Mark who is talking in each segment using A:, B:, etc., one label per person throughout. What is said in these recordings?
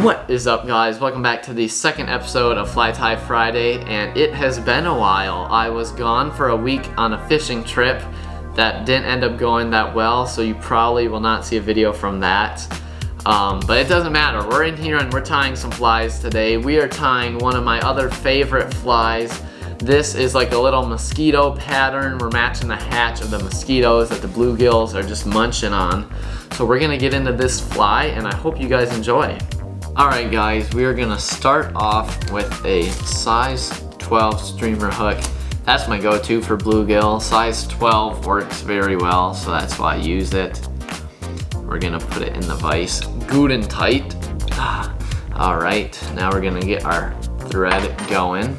A: What is up, guys? Welcome back to the second episode of Fly Tie Friday, and it has been a while. I was gone for a week on a fishing trip that didn't end up going that well, so you probably will not see a video from that. But it doesn't matter. We're in here and we're tying some flies today. We are tying one of my other favorite flies. This is like a little mosquito pattern. We're matching the hatch of the mosquitoes that the bluegills are just munching on. So we're gonna get into this fly, and I hope you guys enjoy. Alright guys, we are gonna start off with a size 12 streamer hook. That's my go-to for bluegill. Size 12 works very well, so that's why I use it. We're gonna put it in the vise good and tight. Alright, now we're gonna get our thread going.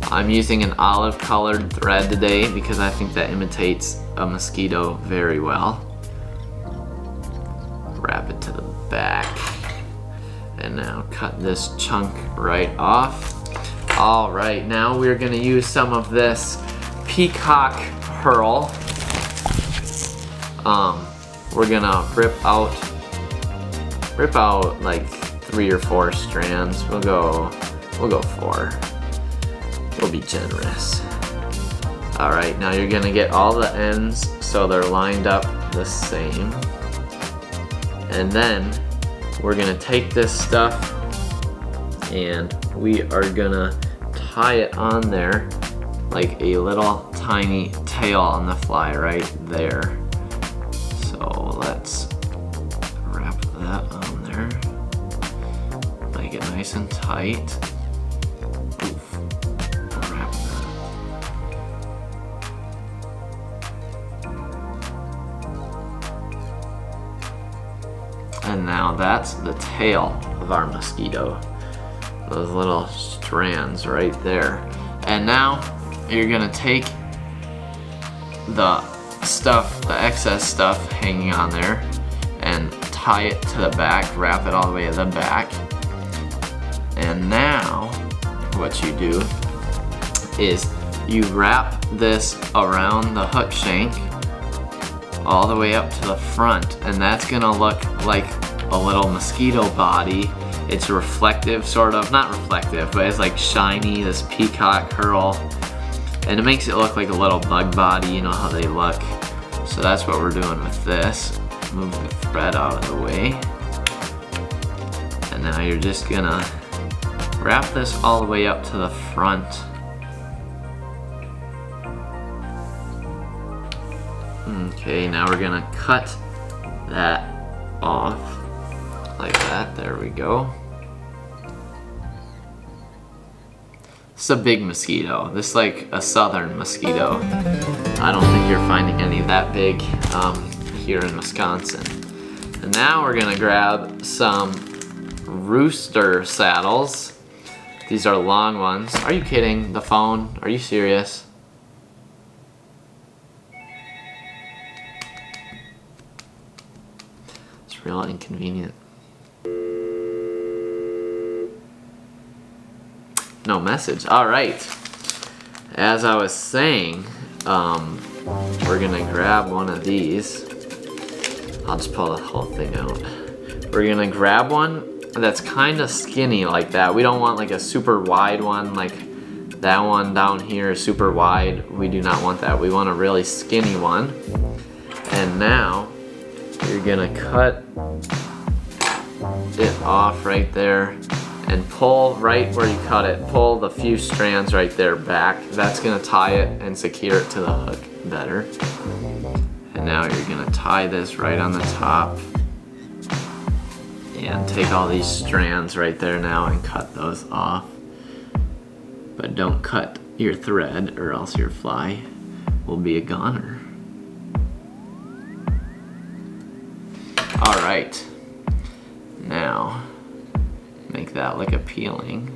A: I'm using an olive colored thread today because I think that imitates a mosquito very well. Wrap it to the back. And now cut this chunk right off. All right, now we're gonna use some of this peacock pearl. We're gonna rip out like 3 or 4 strands. We'll go 4. We'll be generous. All right, now you're gonna get all the ends so they're lined up the same. And then we're gonna take this stuff and we are gonna tie it on there like a little tiny tail on the fly right there. So let's wrap that on there. Make it nice and tight. Oof. Wrap that. And now that's the tail of our mosquito. Those little strands right there. And now you're gonna take the stuff, the excess stuff hanging on there, and tie it to the back, wrap it all the way to the back. And now what you do is you wrap this around the hook shank all the way up to the front, and that's gonna look like a little mosquito body. It's reflective, sort of, not reflective, but it's like shiny, this peacock curl, and it makes it look like a little bug body. You know how they look. So that's what we're doing with this. Move the thread out of the way, and now you're just gonna wrap this all the way up to the front. Okay, now we're gonna cut that off like that. There we go. It's a big mosquito. This is like a southern mosquito. I don't think you're finding any that big here in Wisconsin. And now we're gonna grab some rooster saddles. These are long ones. Are you kidding? The phone? Are you serious? Real inconvenient. No message. All right. As I was saying, we're gonna grab one of these. I'll just pull the whole thing out. We're gonna grab one that's kind of skinny like that. We don't want like a super wide one, like that one down here is super wide. We do not want that. We want a really skinny one. And now you're gonna cut it off right there and pull right where you cut it. Pull the few strands right there back. That's gonna tie it and secure it to the hook better. And now you're gonna tie this right on the top and take all these strands right there now and cut those off. But don't cut your thread or else your fly will be a goner. All right, now make that look appealing.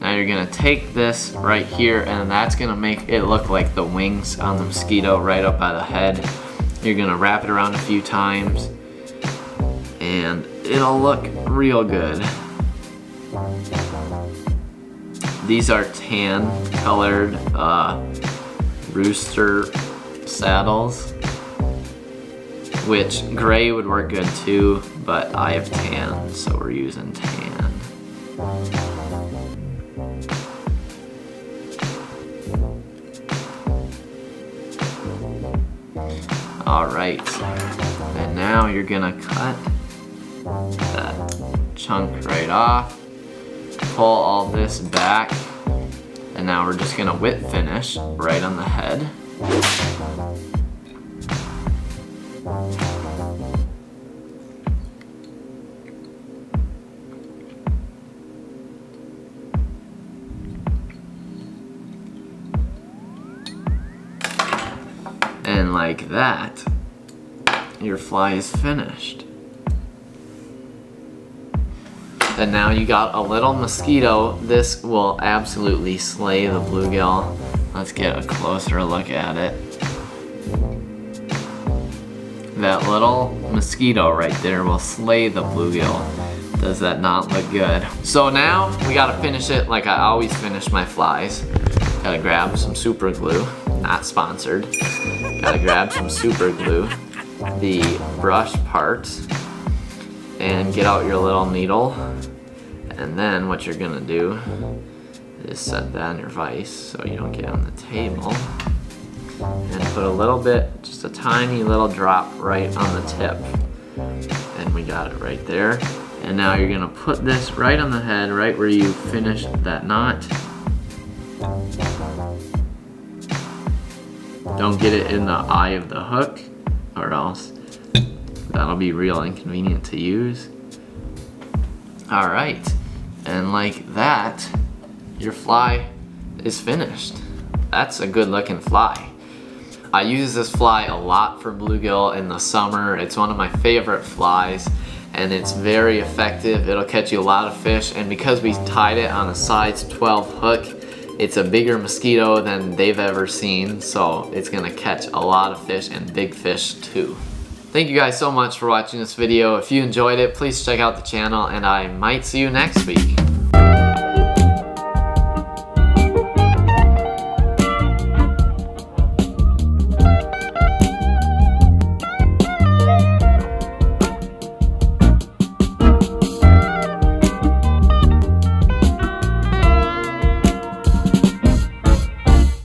A: Now you're gonna take this right here, and that's gonna make it look like the wings on the mosquito right up by the head. You're gonna wrap it around a few times, and it'll look real good. These are tan colored rooster saddles. which gray would work good too, but I have tan, so we're using tan. All right, and now you're gonna cut that chunk right off, pull all this back, and now we're just gonna whip finish right on the head. And like that, your fly is finished. And now you got a little mosquito. This will absolutely slay the bluegill. Let's get a closer look at it. That little mosquito right there will slay the bluegill. Does that not look good? So now we gotta finish it like I always finish my flies. Gotta grab some super glue, not sponsored. Gotta grab some super glue, the brush part, and get out your little needle. And then what you're gonna do is set that on your vise so you don't get on the table. And put a little bit, just a tiny little drop right on the tip. And we got it right there. And now you're gonna put this right on the head, right where you finished that knot. Don't get it in the eye of the hook, or else that'll be real inconvenient to use. All right, and like that, your fly is finished. That's a good looking fly. I use this fly a lot for bluegill in the summer. It's one of my favorite flies, and it's very effective. It'll catch you a lot of fish, and because we tied it on a size 12 hook, it's a bigger mosquito than they've ever seen, so it's gonna catch a lot of fish and big fish too. Thank you guys so much for watching this video. If you enjoyed it, please check out the channel, and I might see you next week.